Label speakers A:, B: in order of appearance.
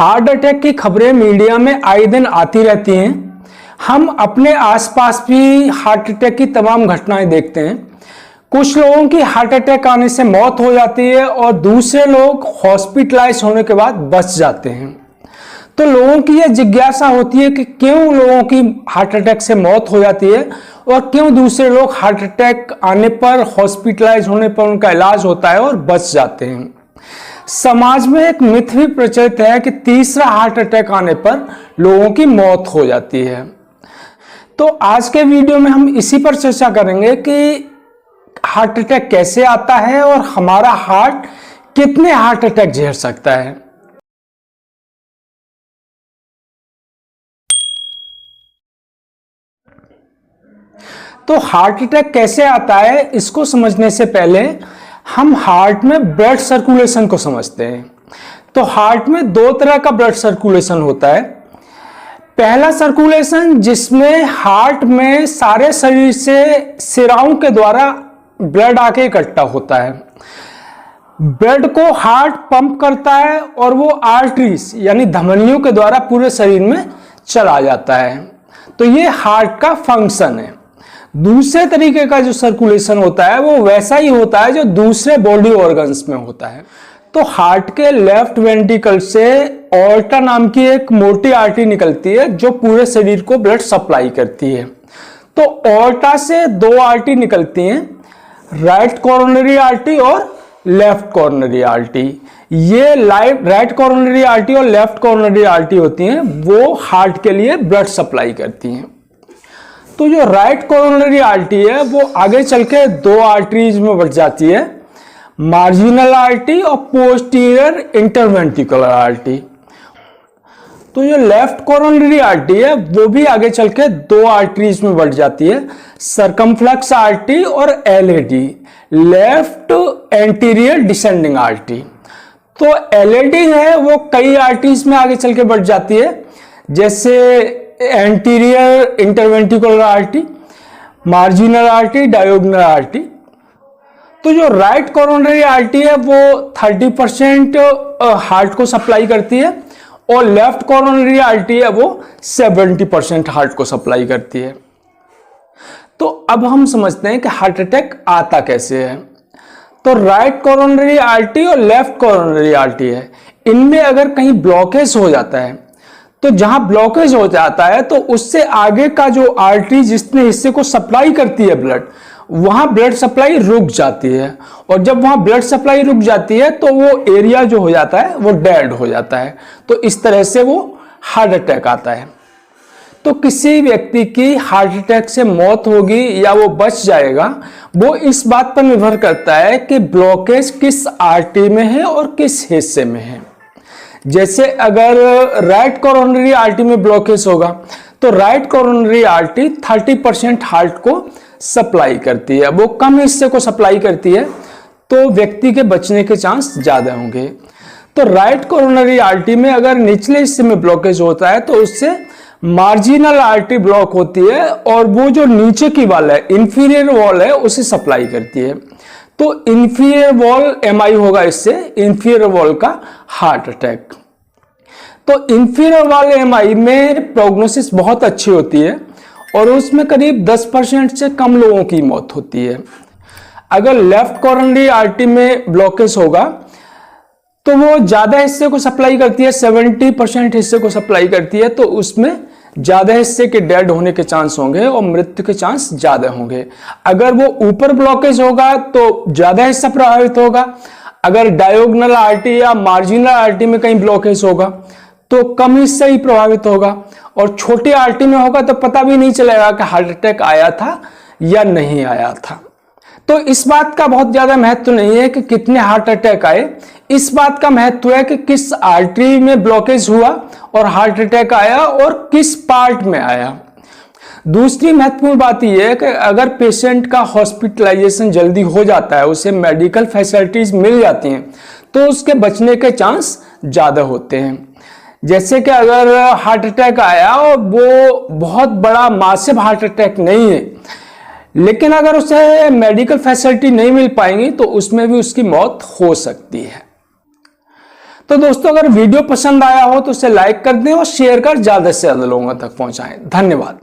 A: Heart attack की खबरें media में आए दिन आती रहती हैं। हम अपने आसपास भी हार्ट अटैक की तमाम घटनाएं देखते हैं। कुछ लोगों की हार्ट अटैक आने से मौत हो जाती है और दूसरे लोग हॉस्पिटलाइज होने के बाद बच जाते हैं। तो लोगों की यह जिज्ञासा होती है कि क्यों लोगों की हार्ट अटैक से मौत हो जाती है और क्यों दूसरे लोग हार्ट अटैक आने पर, हॉस्पिटलाइज होने पर उनका इलाज होता है और बच जाते हैं। समाज में एक मिथ भी प्रचलित है कि तीसरा हार्ट अटैक आने पर लोगों की मौत हो जाती है। तो आज के वीडियो में हम इसी पर चर्चा करेंगे कि हार्ट अटैक कैसे आता है और हमारा हार्ट कितने हार्ट अटैक झेल सकता है। तो हार्ट अटैक कैसे आता है, इसको समझने से पहले हम हार्ट में ब्लड सर्कुलेशन को समझते हैं। तो हार्ट में दो तरह का ब्लड सर्कुलेशन होता है। पहला सर्कुलेशन जिसमें हार्ट में सारे शरीर से सिराओं के द्वारा ब्लड आके इकट्ठा होता है। ब्लड को हार्ट पंप करता है और वो आर्टरीज यानी धमनियों के द्वारा पूरे शरीर में चला जाता है। तो ये हार्ट का फंक्शन है। दूसरे तरीके का जो सर्कुलेशन होता है वो वैसा ही होता है जो दूसरे बॉडी ऑर्गन्स में होता है। तो हार्ट के लेफ्ट वेंट्रिकल से ऑर्टा नाम की एक मोटी आर्टरी निकलती है जो पूरे शरीर को ब्लड सप्लाई करती है। तो ऑर्टा से दो आर्टरी निकलती हैं, राइट कोरोनरी आर्टरी और लेफ्ट कोरोनरी आर्टरी। ये राइट कोरोनरी आर्टरी और लेफ्ट कोरोनरी आर्टरी होती हैं, वो हार्ट के लिए ब्लड सप्लाई करती हैं। तो जो राइट कोरोनरी आर्टरी है वो आगे चल के दो आर्टरीज में बढ़ जाती है, मार्जिनल आर्टरी और पोस्टीरियर इंटरवेंट्रिकुलर आर्टरी। तो जो लेफ्ट कोरोनरी आर्टरी है वो भी आगे चल के दो आर्टरीज में बढ़ जाती है, सर्कमफ्लेक्स आर्टरी और LAD, left anterior descending artery. तो एलएडी है वो कई आर्टरीज में आगे चल के बढ़ जाती है, जैसे anterior interventricular artery, marginal artery, diagonal artery. तो जो राइट कोरोनरी आर्टरी है वो 30% हार्ट को सप्लाई करती है और लेफ्ट कोरोनरी आर्टरी है वो 70% हार्ट को सप्लाई करती है। तो अब हम समझते हैं कि हार्ट अटैक आता कैसे है। तो राइट कोरोनरी आर्टरी और लेफ्ट कोरोनरी आर्टरी है, इनमें अगर कहीं ब्लॉकेज हो जाता है तो जहां ब्लॉकेज हो जाता है तो उससे आगे का जो आर्टरी जिसने हिस्से को सप्लाई करती है ब्लड, वहां ब्लड सप्लाई रुक जाती है और जब वहां ब्लड सप्लाई रुक जाती है तो वो एरिया जो हो जाता है वो डेड हो जाता है। तो इस तरह से वो हार्ट अटैक आता है। तो किसी व्यक्ति की हार्ट अटैक से मौत होगी या वो बच जाएगा वो इस बात पर निर्भर करता है कि ब्लॉकेज किस आर्टरी में है और किस हिस्से में है। जैसे अगर राइट कोरोनरी आर्टरी में ब्लॉकेज होगा तो राइट कोरोनरी आर्टरी 30% हार्ट को सप्लाई करती है, वो कम हिस्से को सप्लाई करती है, तो व्यक्ति के बचने के चांस ज्यादा होंगे। तो राइट कोरोनरी आर्टरी में अगर निचले हिस्से में ब्लॉकेज होता है तो उससे मार्जिनल आर्टरी ब्लॉक होती है और वो जो नीचे की वॉल है, इंफीरियर वॉल है, उसे सप्लाई करती है। तो इंफीरियर वॉल एमआई होगा, इससे इंफीरियर वॉल का हार्ट अटैक। तो इंफीरियर वॉल एमआई में प्रोग्नोसिस बहुत अच्छी होती है और उसमें करीब 10% से कम लोगों की मौत होती है। अगर लेफ्ट कोरोनरी आर्टरी में ब्लॉकेज होगा तो वो ज्यादा हिस्से को सप्लाई करती है, 70% हिस्से को सप्लाई करती है, तो उसमें ज्यादा हिस्से के डेड होने के चांस होंगे और मृत्यु के चांस ज्यादा होंगे। अगर वो ऊपर ब्लॉकेज होगा तो ज्यादा हिस्सा प्रभावित होगा। अगर डायोगनल आर्टरी या मार्जिनल आर्टरी में कहीं ब्लॉकेज होगा तो कम हिस्सा ही प्रभावित होगा और छोटी आर्टरी में होगा तो पता भी नहीं चलेगा कि हार्ट अटैक आया था या नहीं आया था। तो इस बात का बहुत ज्यादा महत्व नहीं है कि कितने हार्ट अटैक आए, इस बात का महत्व है कि किस आर्टरी में ब्लॉकेज हुआ और हार्ट अटैक आया और किस पार्ट में आया। दूसरी महत्वपूर्ण बात यह है कि अगर पेशेंट का हॉस्पिटलाइजेशन जल्दी हो जाता है, उसे मेडिकल फैसिलिटीज मिल जाती हैं, तो उसके बचने के चांस ज्यादा होते हैं। जैसे कि अगर हार्ट अटैक आया और वो बहुत बड़ा मासिव हार्ट अटैक नहीं है, लेकिन अगर उसे मेडिकल फैसिलिटी नहीं मिल पाएंगी तो उसमें भी उसकी मौत हो सकती है। तो दोस्तों अगर वीडियो पसंद आया हो तो इसे लाइक कर दें और शेयर कर ज्यादा से ज्यादा लोगों तक पहुंचाएं। धन्यवाद।